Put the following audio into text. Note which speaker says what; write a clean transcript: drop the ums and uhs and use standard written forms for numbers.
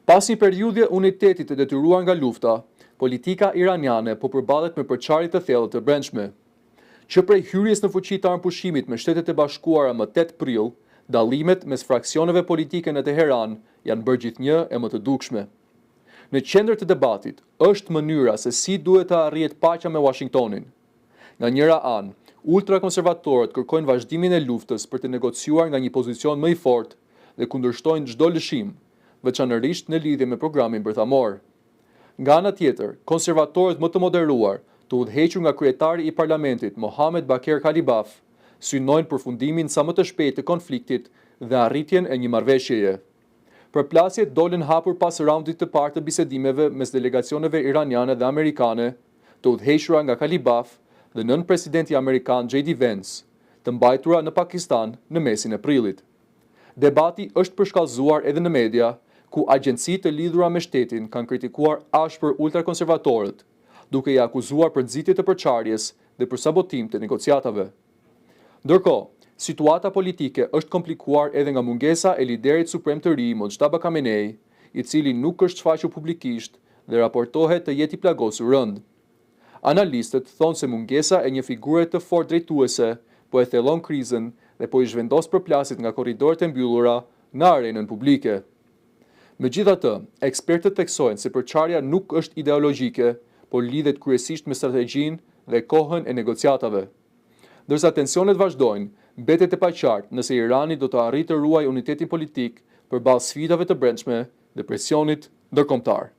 Speaker 1: Pas një periudhje unitetit të detyruar nga lufta, politika iraniane po përballet me përçarje të thellë të brendshme. Që prej hyrjes në fuqi të armëpushimit me Shtetet e Bashkuara më 8 prill, dallimet mes fraksioneve politike në Teheran janë bërë gjithnjë e më të dukshme. Në qendër të debatit është mënyra se si duhet të arrihet paqja me Washingtonin. Nga njëra anë, ultrakonservatorët kërkojnë vazhdimin e luftës për të negociuar nga një pozicion më i fortë dhe kundërshtojnë çdo lëshim, veçanërisht në lidhje me programin bërthamor. Nga ana tjetër, konservatorët më të moderuar, të udhëhequr nga kryetari i parlamentit Mohamed Baker Kalibaf, synojnë përfundimin sa më të shpejtë të konfliktit dhe arritjen e një marrëveshjeje. Përplasjet dolën hapur pas raundit të parë të bisedimeve mes delegacioneve iraniane dhe amerikane, të udhëhequra nga Kalibaf dhe nën presidenti amerikan J.D. Vance, të mbajtura në Pakistan në mesin e prillit. Debati është përshkallëzuar edhe në media, ku agjenci të lidhura me shtetin kanë kritikuar ashpër ultrakonservatorët, duke i akuzuar për nxitje të përçarjes dhe për sabotim të negociatave. Ndërkohë, situata politike është komplikuar edhe nga mungesa e liderit suprem të ri Mojtaba Khamenei, i cili nuk është shfaqur publikisht dhe raportohet të jetë i plagosur rënd. Analistët thonë se mungesa e një figure të fortë drejtuese po e thellon krizën dhe po i zhvendos përplasjet nga korridorët e mbyllura në arenën publike. Megjithatë, ekspertët theksojnë se përçarja nuk është ideologjike, por lidhet kryesisht me strategjinë dhe kohën e negociatave. Ndërsa tensionet vazhdojnë, mbetet e paqartë nëse Irani do të arrijë të ruajë unitetin politik përballë sfidave të brendshme dhe presionit ndërkombëtar.